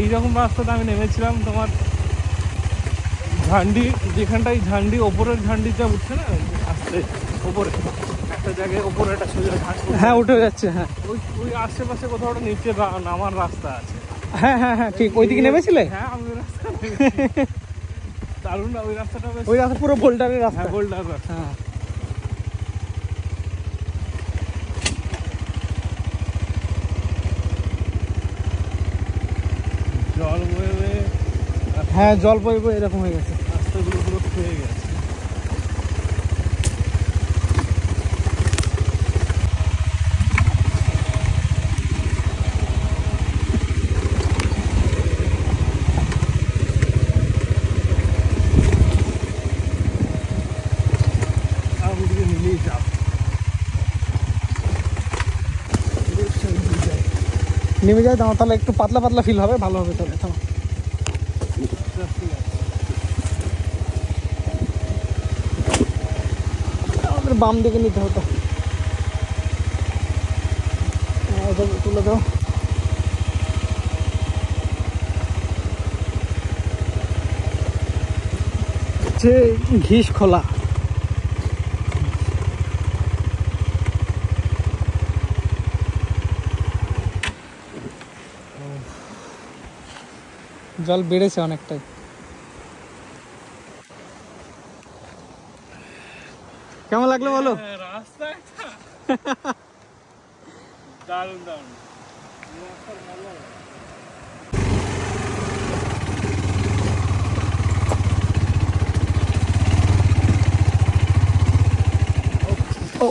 এইরকম রাস্তাতে আমি নেমেছিলাম তোমার ঝান্ডি, যেখানটাই ঝান্ডি ওপরের ঝান্ডিটা উঠছে না আসতে ওপরে একটা জায়গায় ওপরে একটা সোজা ঝান্ডি, হ্যাঁ উঠে যাচ্ছে, হ্যাঁ ওই আশেপাশে কোথাও একটা নিচে নামার রাস্তা আছে। হ্যাঁ হ্যাঁ হ্যাঁ ঠিক ওইদিকে নেমেছিলে? হ্যাঁ আমি ওই রাস্তা দারুণ, ওই রাস্তাটা ওই রাস্তা পুরো বোল্ডারের রাস্তা। হ্যাঁ বোল্ডার রাস্তা। হ্যাঁ জল বয়ে, হ্যাঁ জল বয়ে বয়ে এরকম হয়ে গেছে, রাস্তাগুলো পুরো ক্ষয়ে গেছে। নেমে যায় দাও, তাহলে একটু পাতলা পাতলা ফিল হবে, ভালো হবে। তাহলে আমাদের বাম দিকে নিতে হতো, তুলে দাও। ঘিস খোলা, জল বেড়েছে অনেকটাই। কেমন লাগলো বলো? রাস্তা দারুণ দারুণ। ও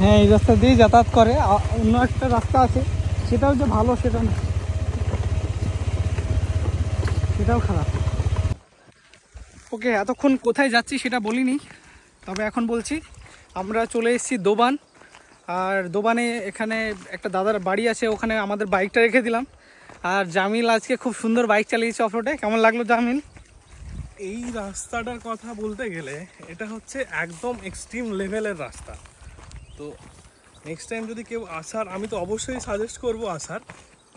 হ্যাঁ এই রাস্তা দিয়ে যাতায়াত করে, অন্য একটা রাস্তা আছে সেটাও যে ভালো সেটা না, সেটাও খারাপ। ওকে, এতক্ষণ কোথায় যাচ্ছি সেটা বলিনি, তবে এখন বলছি। আমরা চলে এসেছি দোবান, আর দোবানে এখানে একটা দাদার বাড়ি আছে, ওখানে আমাদের বাইকটা রেখে দিলাম। আর জামিল আজকে খুব সুন্দর বাইক চালিয়েছে অফরোডে। কেমন লাগলো জামিল? এই রাস্তাটার কথা বলতে গেলে এটা হচ্ছে একদম এক্সট্রিম লেভেলের রাস্তা। তো নেক্সট টাইম যদি কেউ আসার, আমি তো অবশ্যই সাজেস্ট করব আসার,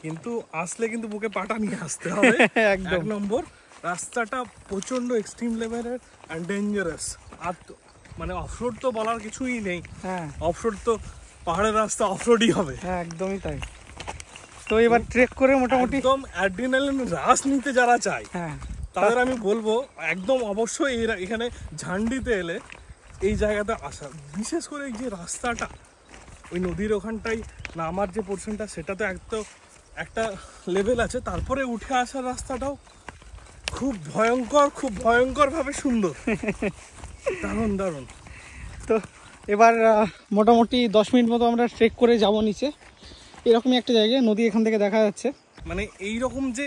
কিন্তু আসলে কিন্তু বুকে পাটা নিয়ে আসতে হবে। একদম। 1 নম্বর রাস্তাটা প্রচণ্ড এক্সট্রিম লেভেলের অ্যান্ড ডেঞ্জারাস। আর তো মানে অফরোড তো বলার কিছুই নেই, হ্যাঁ অফরোড তো পাহাড়ের রাস্তা অফরোডই হবে। হ্যাঁ একদমই তাই। তো এবার ট্রেক করে মোটামুটি একদম অ্যাড্রিনালিন রাশ নিতে যারা চায়, হ্যাঁ তাদের আমি বলবো একদম অবশ্যই এখানে ঝান্ডিতে এলে এই জায়গাতে আসা। বিশেষ করে এই যে রাস্তাটা ওই নদীর ওখানটায় নামার যে পোর্শনটা, সেটা তো একটা লেভেল আছে, তারপরে উঠে আসার রাস্তাটাও খুব ভয়ঙ্করভাবে সুন্দর, দারুণ দারুণ। তো এবার মোটামুটি 10 মিনিট মতো আমরা ট্রেক করে যাব নিচে, এরকমই একটা জায়গায়, নদী এখান থেকে দেখা যাচ্ছে। মানে এইরকম যে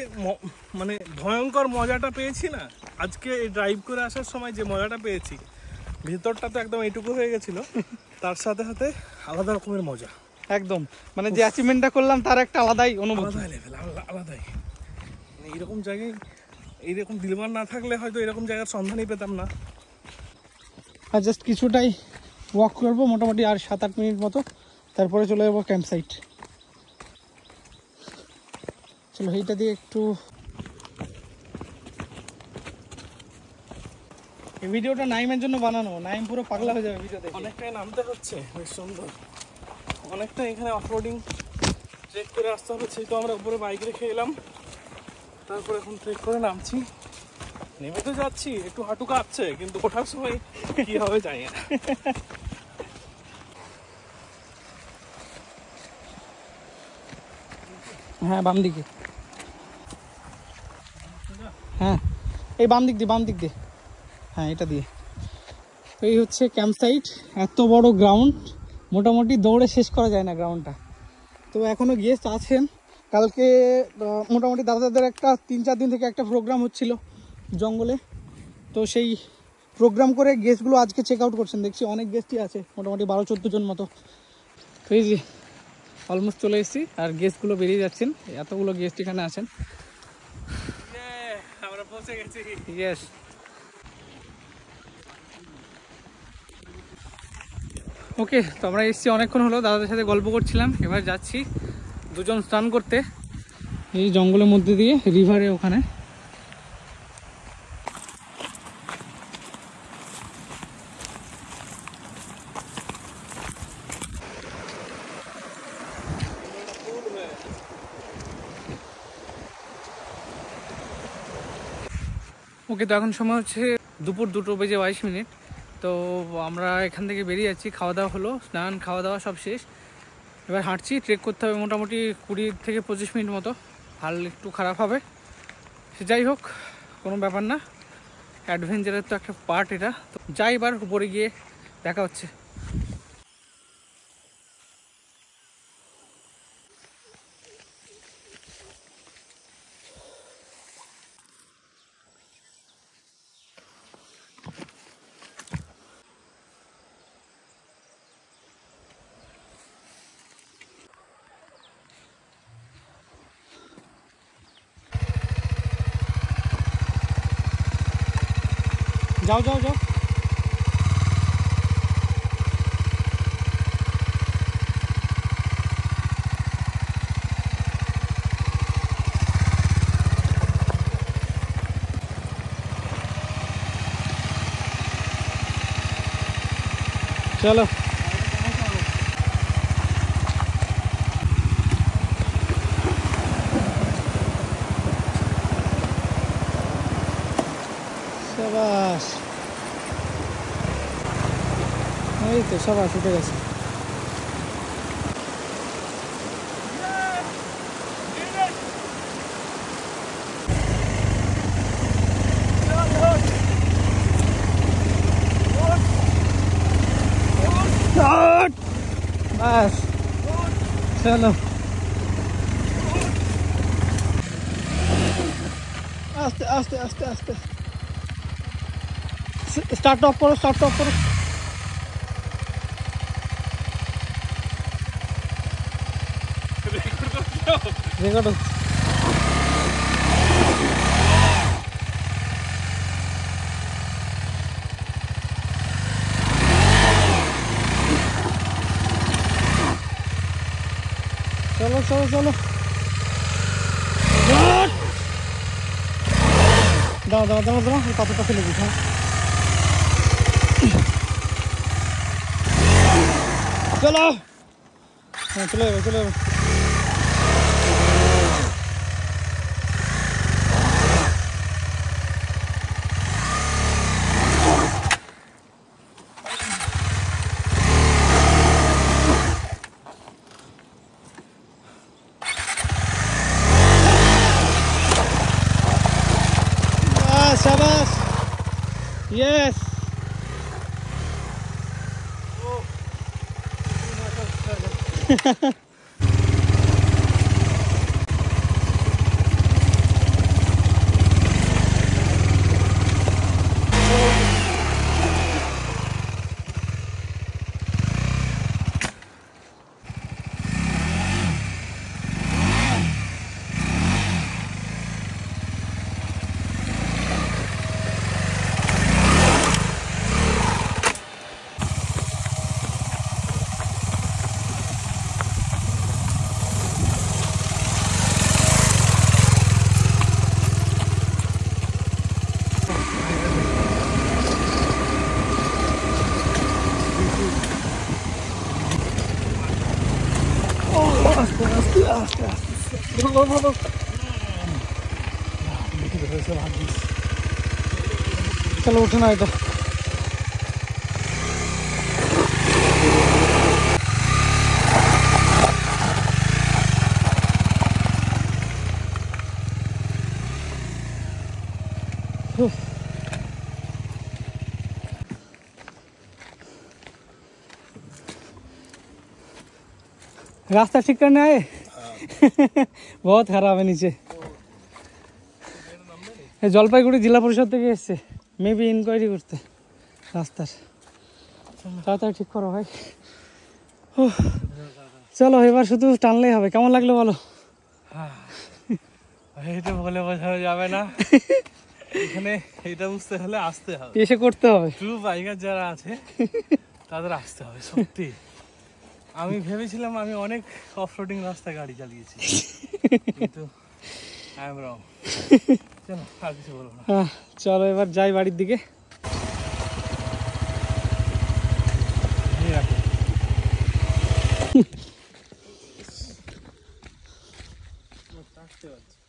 মানে ভয়ঙ্কর মজাটা পেয়েছি না আজকে এই ড্রাইভ করে আসার সময়, যে মজাটা পেয়েছি, ভেতরটা তো একদম এইটুকু হয়ে গেছিল, তার সাথে সাথে আলাদা রকমের মজা। একদম মানে যে অ্যাচিভমেন্টটা করলাম তার একটা আলাদাই অনুভূতি, আলাদা লেভেল, আলাদাই। এইরকম জায়গায় এইরকম দিলবার না থাকলে হয়তো এরকম জায়গার সন্ধানই পেতাম না। আর জাস্ট কিছুটাই ওয়াক করবো মোটামুটি, আর 7-8 মিনিট মতো, তারপরে চলে যাবো ক্যাম্প সাইট। চলো এইটা দিয়ে একটু, এই ভিডিওটা নাইমের জন্য বানানো, নাইম পুরো পাগলা হয়ে যাবে ভিডিও দেখে। অনেকটাই নামতে হচ্ছে, বেশ সুন্দর, অনেকটা এখানে অফরোডিং ট্রেক করে আসতে হবে। সেই তো আমরা উপরে বাইক রেখে এলাম, তারপর এখন ট্রেক করে নামছি। নেমে তো যাচ্ছি, একটু হাঁটু কাঁপছে, কিন্তু ওঠার সময় কি হবে জানি না। হ্যাঁ বাম দিকে, হ্যাঁ এই বাম দিক দিয়ে, হ্যাঁ এটা দিয়ে। এই হচ্ছে ক্যাম্প সাইট, এত বড় গ্রাউন্ড, মোটামুটি দৌড়ে শেষ করা যায় না গ্রাউন্ডটা। তো এখনও গেস্ট আছেন, কালকে মোটামুটি দাদাদের একটা 3-4 দিন থেকে একটা প্রোগ্রাম হচ্ছিল জঙ্গলে, তো সেই প্রোগ্রাম করে গেস্টগুলো আজকে চেক আউট করছেন। দেখছি অনেক গেস্টই আছে, মোটামুটি 12-14 জন মতো। তো এই যে অলমোস্ট চলে এসেছি, আর গেস্টগুলো বেরিয়ে যাচ্ছেন, এতগুলো গেস্ট এখানে আছেন। আমরা পৌঁছে গেছি। ইয়েস, ওকে। তো আমরা এসেছি অনেকক্ষণ হলো, দাদাদের সাথে গল্প করছিলাম। এবার যাচ্ছি দুজন স্নান করতে এই জঙ্গলের মধ্যে দিয়ে, রিভারে ওখানে। ওকে, তো এখন সময় হচ্ছে দুপুর 2:22। তো আমরা এখান থেকে বেরিয়ে যাচ্ছি, খাওয়া দাওয়া হলো, স্নান খাওয়া দাওয়া সব শেষ। এবার হাঁটছি, ট্রেক করতে হবে মোটামুটি 20-25 মিনিট মতো। হাল একটু খারাপ হবে, সে যাই হোক, কোনো ব্যাপার না, অ্যাডভেঞ্চারের তো একটা পার্ট এটা। তো যাই, এবার উপরে গিয়ে দেখা হচ্ছে। যাও যাও যাও, চলো। সাবাস, এই তো সবাই উঠে গেছে। বাস, চলো আস্তে আস্তে আস্তে আস্তে, স্টার্ট অফ করো, স্টার্ট অফ করো। রেকর্ড হচ্ছে। চলো চলো চলো, দাও দাও দাও দাও, পাথরটা ফেলে দিই। হ্যাঁ চলো, হ্যাঁ চলে যাবে চলে যাবে। शाबाश, यस। আস্তে আস্তে আস্তে আস্তে চলো উঠে না এটা रास्ता ठीक करने आए बहुत खराब है नीचे জলপাইগুড়ি জেলা পরিষদ থেকে এসছে মেবি ইনকোয়ারি করতে রাস্তার তাড়াতাড়ি ঠিক করো ভাই চলো এবার শুধু টানলেই হবে কেমন লাগলো বলো এটা বলে বোঝানো যাবে না এখানে এটা বুঝতে হলে আসতে হবে এসে করতে হবে ট্রু বাইকার যারা আছে তাদের আসতে হবে সত্যি আমি ভেবেছিলাম আমি অনেক অফরোডিং রাস্তায় গাড়ি চালিয়েছি কিন্তু আই এম রং চলো আর কিছু বলবো না চলো এবার যাই বাড়ির দিকে আসতে পারছি